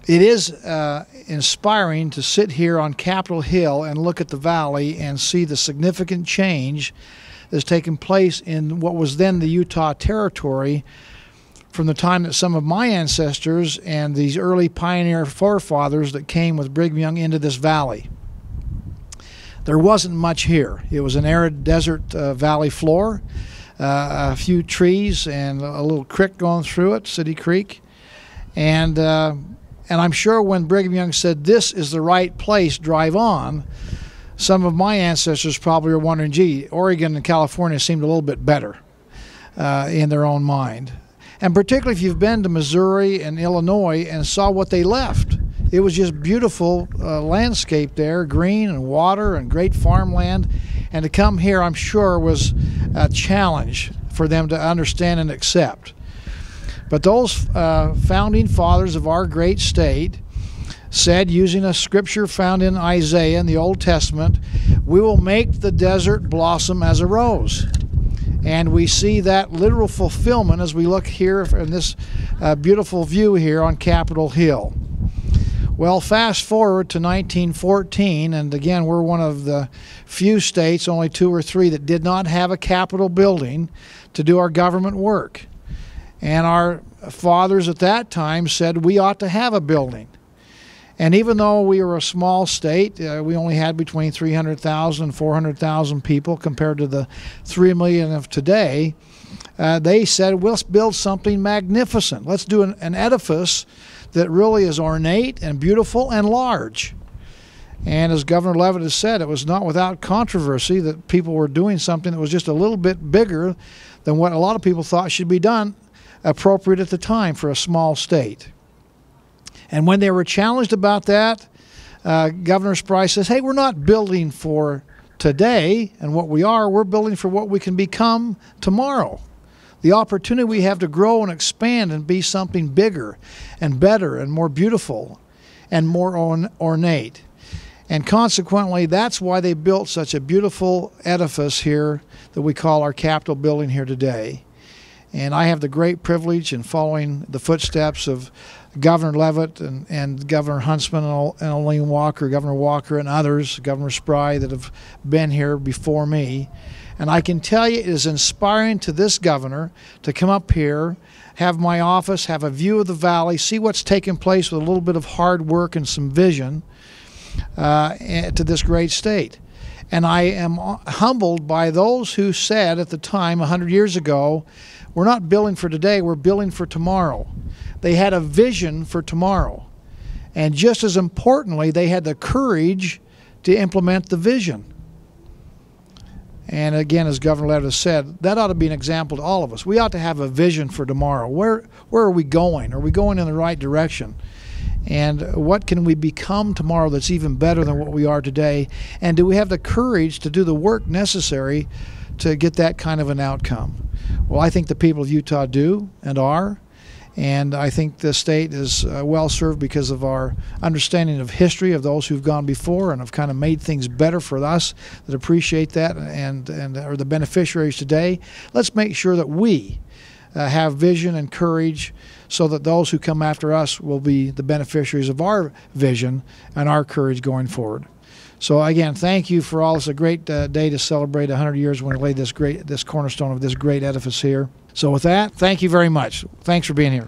It is inspiring to sit here on Capitol Hill and look at the valley and see the significant change that's taken place in what was then the Utah Territory from the time that some of my ancestors and these early pioneer forefathers that came with Brigham Young into this valley. There wasn't much here. It was an arid desert valley floor, a few trees and a little creek going through it, City Creek. And I'm sure when Brigham Young said, "This is the right place, drive on," some of my ancestors probably are wondering, gee, Oregon and California seemed a little bit better in their own mind. And particularly if you've been to Missouri and Illinois and saw what they left. It was just beautiful landscape there, green and water and great farmland. And to come here, I'm sure, was a challenge for them to understand and accept. But those founding fathers of our great state said, using a scripture found in Isaiah in the Old Testament, "We will make the desert blossom as a rose." And we see that literal fulfillment as we look here in this beautiful view here on Capitol Hill. Well, fast forward to 1914, and again, we're one of the few states, only 2 or 3, that did not have a Capitol building to do our government work. And our fathers at that time said we ought to have a building. And even though we were a small state, we only had between 300,000 and 400,000 people compared to the 3 million of today, they said, let's build something magnificent. Let's do an edifice that really is ornate and beautiful and large. And as Governor Leavitt has said, it was not without controversy that people were doing something that was just a little bit bigger than what a lot of people thought should be done, appropriate at the time for a small state. And when they were challenged about that, Governor Spry says, hey, we're not building for today and what we are, we're building for what we can become tomorrow. The opportunity we have to grow and expand and be something bigger and better and more beautiful and more ornate. And consequently, that's why they built such a beautiful edifice here that we call our Capitol building here today. And I have the great privilege in following the footsteps of Governor Leavitt and Governor Huntsman and Elaine Walker, Governor Walker and others, Governor Spry, that have been here before me. And I can tell you it is inspiring to this governor to come up here, have my office, have a view of the valley, see what's taking place with a little bit of hard work and some vision to this great state. And I am humbled by those who said at the time, 100 years ago, we're not building for today, we're building for tomorrow. They had a vision for tomorrow. And just as importantly, they had the courage to implement the vision. And again, as Governor Leavitt has said, that ought to be an example to all of us. We ought to have a vision for tomorrow. Where are we going? Are we going in the right direction? And what can we become tomorrow that's even better than what we are today? And do we have the courage to do the work necessary to get that kind of an outcome? Well, I think the people of Utah do and are. And I think the state is well served because of our understanding of history of those who've gone before and have kind of made things better for us that appreciate that and are the beneficiaries today. Let's make sure that we have vision and courage so that those who come after us will be the beneficiaries of our vision and our courage going forward. So again, thank you for all. It's a great day to celebrate 100 years when we laid this cornerstone of this great edifice here. So with that, thank you very much. Thanks for being here.